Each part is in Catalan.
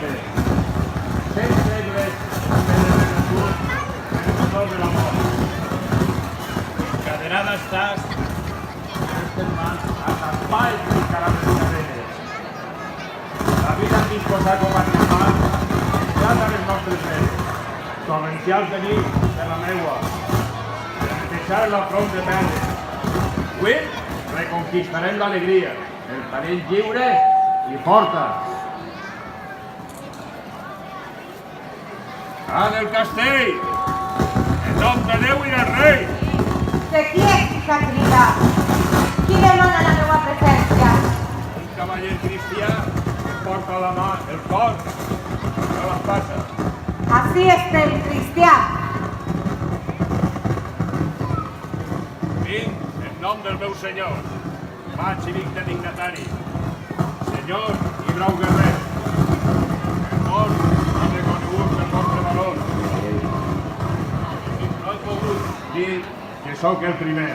Oriente. 100 segles de reventud en el sol de l'amor. Encadenada estàs aquestes mans a t'espais i caramels cadenes. La vida ens disposar com a animals trata les nostres venes. Torrencials de nit per la meua. Per deixar la front de perdre. Avui reconquistarem l'alegria, el panell lliure i forta. Ah, del castell! En nom de Déu i del rei! De qui és aquesta crida? Qui demana la meva presència? Un cavaller cristià que porta a la mà el cor de l'espasa. Així estem, cristià. Vinc en nom del meu senyor, maig i digne dignatari, senyor i brau guerrer, el mort i reconegut per vostre valor. No he pogut dir que sóc el primer.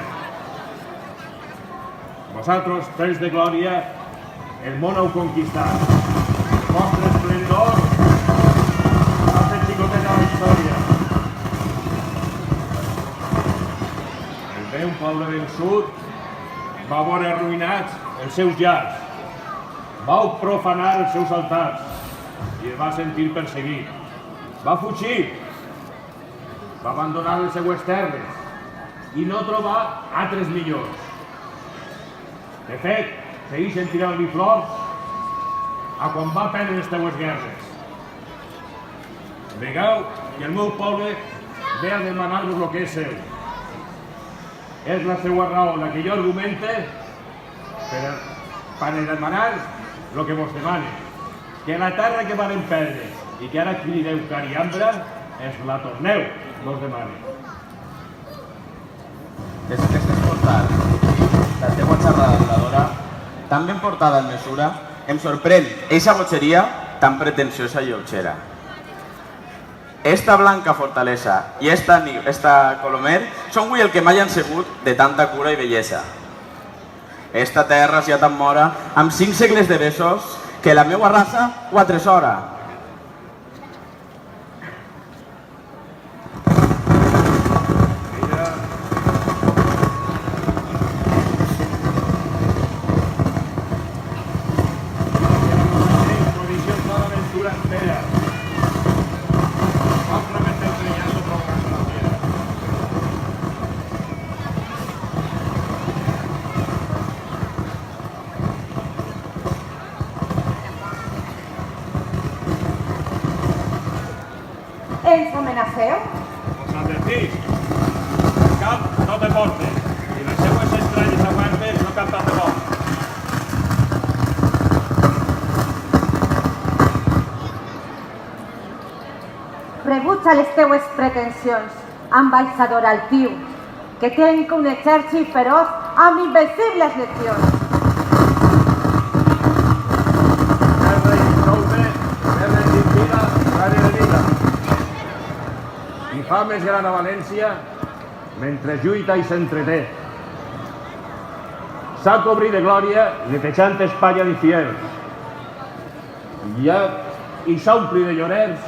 Vosaltres, fills de glòria, el món heu conquistat. El vostre esplendor ha fet xicotet a la història. El meu poble vençut va veure arruïnats els seus llars. Vau profanar els seus altars i es va sentir perseguit. Va fugir. Va abandonar les seues terres i no trobar altres millors. De fet, segueixen tirant-li flors a quan va perdre les teues guerres. Vegeu que el meu poble ve a demanar-vos el que és seu. És la seva raó la que jo argumente per demanar el que vos demane. Que la terra que varen perdre i que ara crideu cariambra, es la torneu, vos demane. Des que estàs portant la teua xerradora, tan ben portada en mesura, em sorprèn eixa gotxeria tan pretensiosa i lleugera. Esta blanca fortalesa i esta colomer són avui el que m'hayan segut de tanta cura i bellesa. Esta terra ja tan mora, amb 5 segles de besos, que la meua raça ho atresora. Ens amenaceu? Us advertís, el cap no té portes i les seues estranyes aguantes no cap de bo. Rebutja les teues pretensions, ambaixador altiu, que tenc un exèrcit feroç amb invencibles legions. Terra insoume, terra individa, terra de vida. I fa més gran a València mentre lluita i s'entreté. S'ha cobrit de glòria netejant Espanya d'infiels. I s'ompli de llorers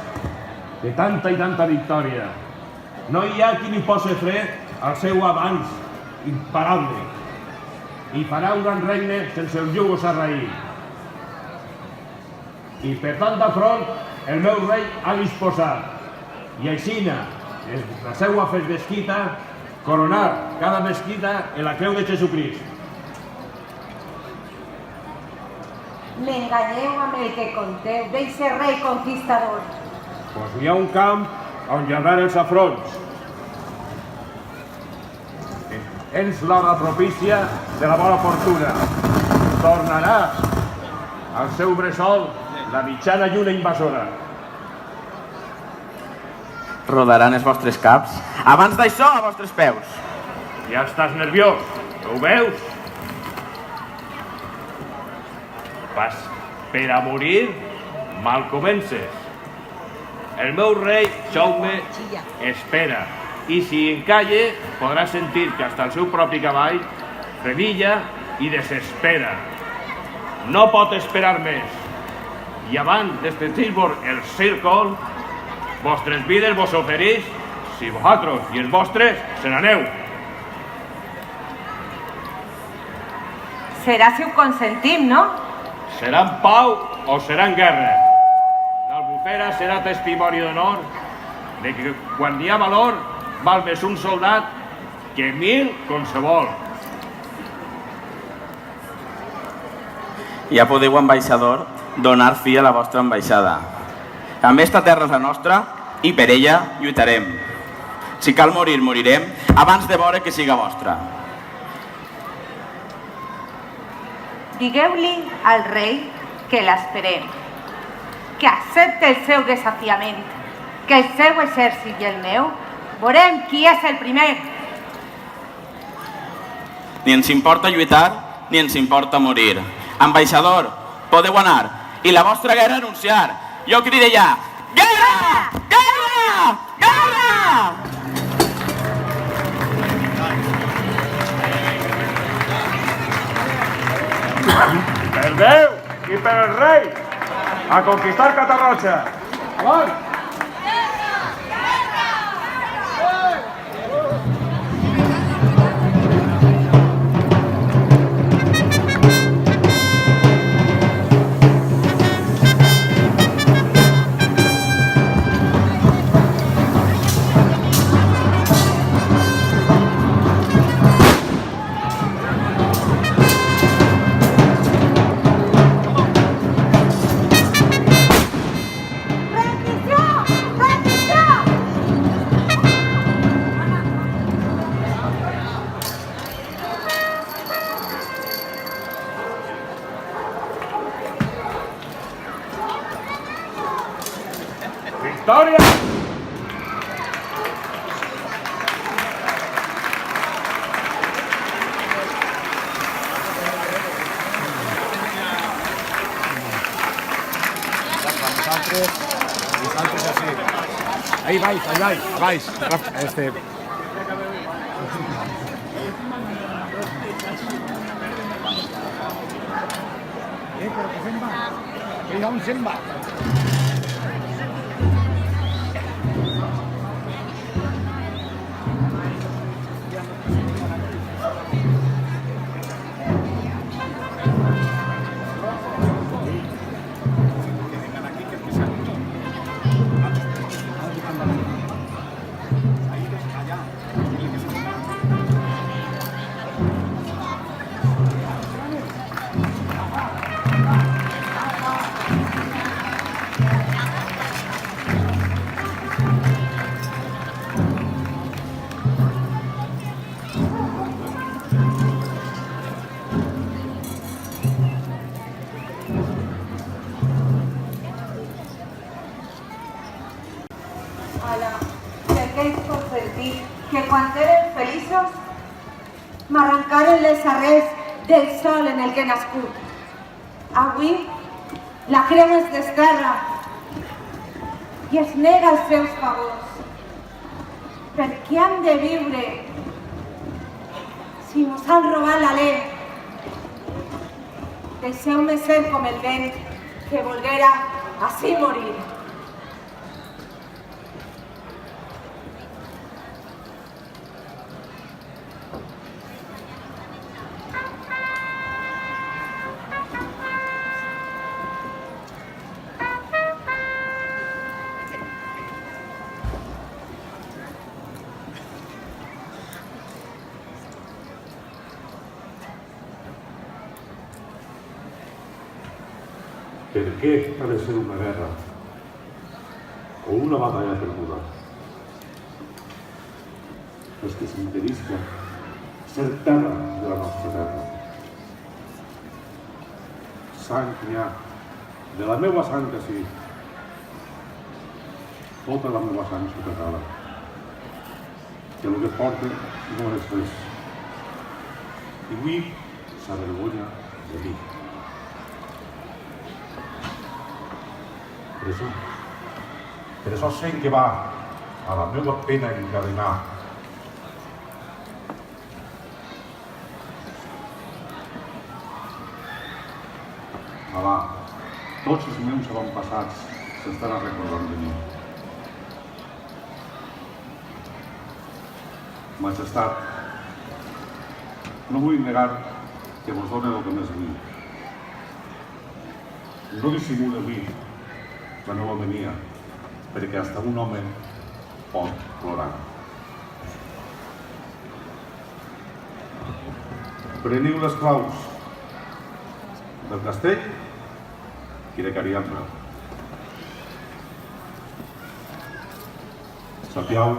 de tanta i tanta victòria. No hi ha qui li posi fre al seu avanç imparable i farà un gran regne sense el jugo sarraí. I per tant d'afront el meu rei ha disposat i aixina la seva fes mesquita coronar cada mesquita en la creu de Jesucrist. M'enganyeu amb el que conteu d'eixe rei conquistador. Doncs hi ha un camp on lladrar els afronts. És l'hora propícia de la bona fortuna. Tornarà al seu bressol la mitjana lluna invasora. Rodaran els vostres caps abans d'això a vostres peus. Ja estàs nerviós, ho veus? Pas per a morir, mal comences. El meu rei, Jaume, espera, i si encalle, podrà sentir que hasta el seu propi cavall trevilla i desespera. No pot esperar més. i abans d'estretir-vos el círcol, vostres vides vos oferís si vosaltres i els vostres se n'aneu. Serà si ho consentim, no? Serà en pau o serà en guerra. L'Albufera serà testimoni d'honor de que quan hi ha valor val més un soldat que 1000 qualsevol. Ja podeu, ambaixador, donar fi a la vostra ambaixada. També esta terra és la nostra i per ella lluitarem. Si cal morir, morirem abans de veure que siga vostra. Digueu-li al rei que l'esperem, que accepte el seu desafiament, que el seu exèrcit i el meu veurem qui és el primer. Ni ens importa lluitar, ni ens importa morir. Ambaixador, podeu anar i la vostra guerra anunciar. Jo cride ja: guerra! Guerra! Guerra! Per Déu i per el rei, a conquistar Catarroja. Avant! Victòria! Vosaltres així. Ahí vais, a baix. Però que se'n va. Que on se'n va? Que quan eren feliços m'arrencaren les arrels del sol en el que he nascut. Avui la creu es desterra i es nega els seus favors. Per què hem de viure si nos han robat l'alè? Deixeu-me ser com el vent que volguera així morir. Per què ha de ser una guerra o una batalla perduda? És que s'impedisca ser terra de la nostra terra. Sang n'hi ha, de la meva sang que sí, tota la meva sang soterrada, que el que porta no és res. I avui s'avergonya de mi. Per això sent que va a la meva pena encadenar. Alà, Tots els meus avantpassats s'estan recordant de mi. Majestat, no vull negar que vos done el que més vull. No dissimula en mi la meva mania, perquè hasta un home pot plorar. Preniu les claus del castell i de Cariandra. Sapiau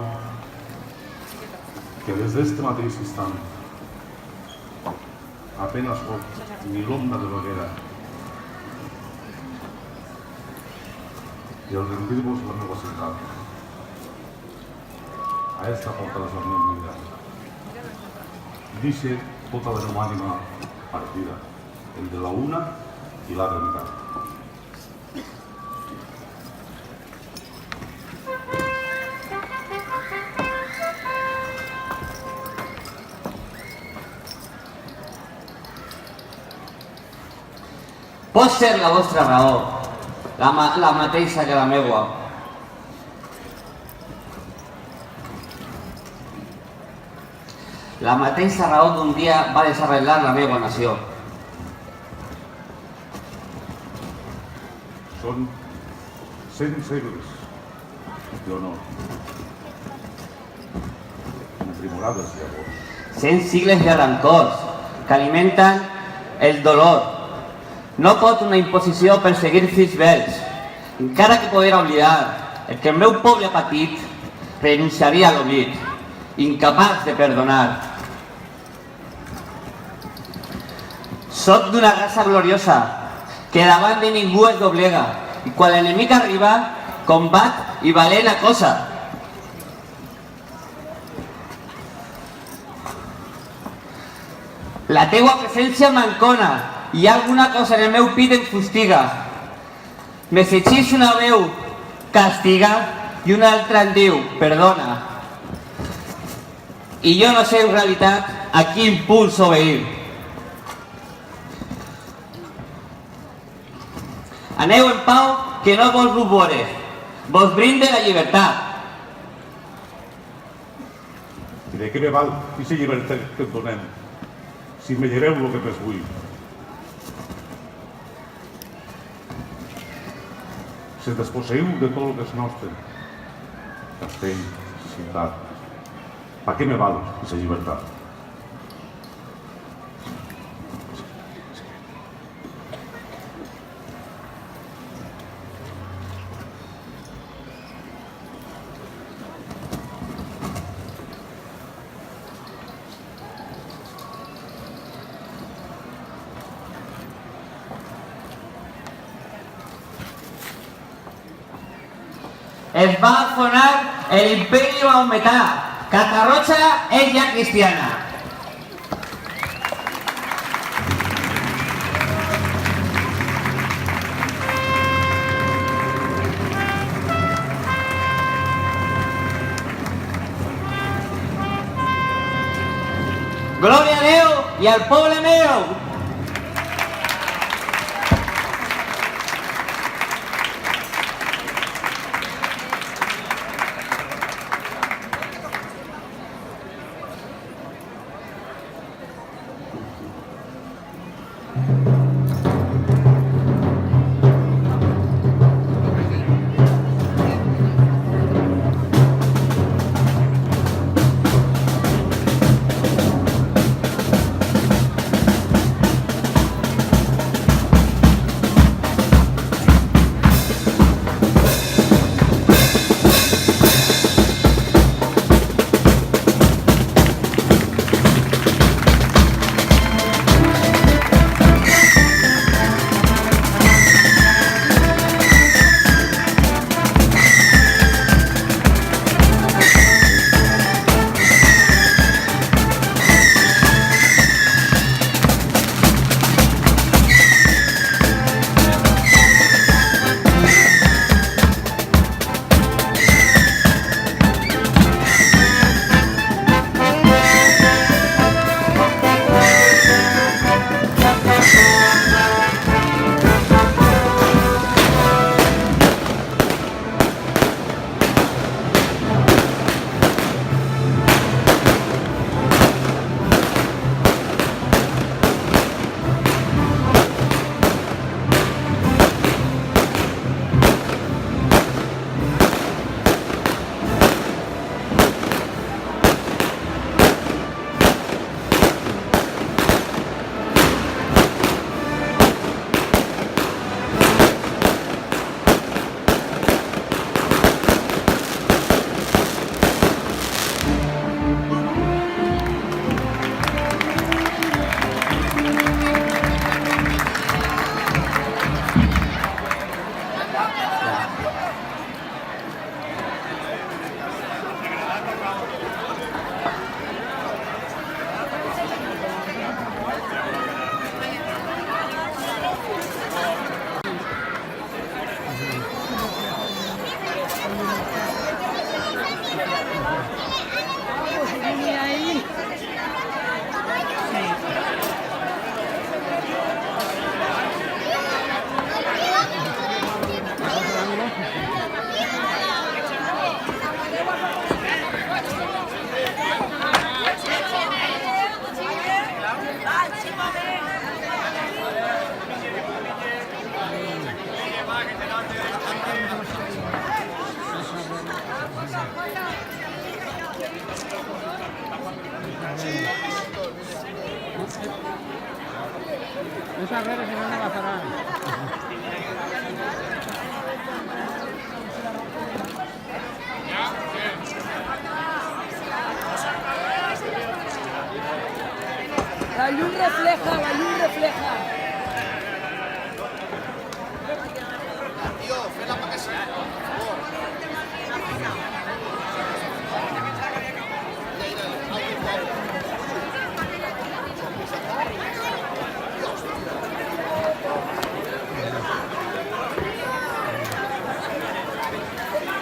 que des d'este mateix instant apenas soc ni l'ombra de l'hoguera i al rendir-vos la meva ciutat a esta porta de la meva vida dice tota la meva ànima partida entre la una i l'altra meitat. Pot ser la vostra raó, la mateixa que la meua. La mateixa raó d'un dia va desarreglar la meva nació. Són 100 segles d'honor. Primorades, llavors. 100 sigles de rancors que alimenten el dolor. No pot una imposició perseguir fills vells. Encara que poder oblidar el que el meu poble ha patit, renunciaria a l'oblit, incapaç de perdonar. Soc d'una raça gloriosa, que davant de ningú es doblega, i quan l'enemic arriba, combat i valent a cosa. La teua presència m'encona, hi ha alguna cosa en el meu pit em fustiga. M'exigís una veu, castiga, i una altra em diu, perdona. I jo no sé en realitat a quin puls obeir. Aneu en pau, que no vos rubore, vos brinde la llibertat. I de què me val aquesta llibertat que et donem si me lleveu el que més vull? Si et desposseiu de tot el que és nostre, castell, ciutat, per què me val aquesta llibertat? Es va fonar el imperi maometà. Catarroja és ja cristiana. Glòria a Déu i al poble meu! Esas redes si no, no pasarán. La luz refleja, la luz refleja. Tío, fela para que sí,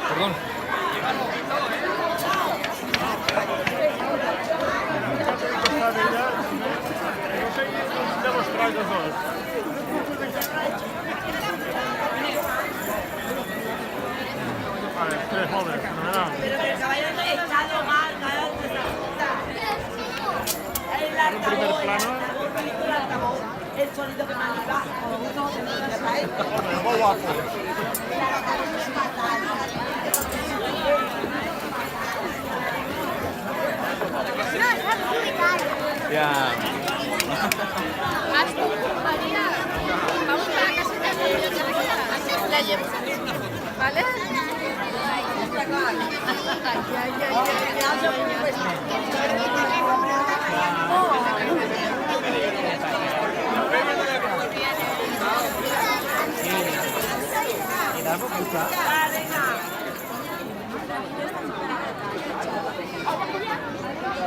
Perdón. Pero que el caballo ha estado mal, el altavoz, el sonido que más iba, Ya. María, vamos a la casita de la biblioteca. La llevo. ¿Vale?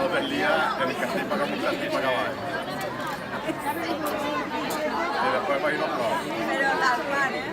todo el día en el castell para acá, un castell para acá. Y después para ir a otro lado. Pero las manes.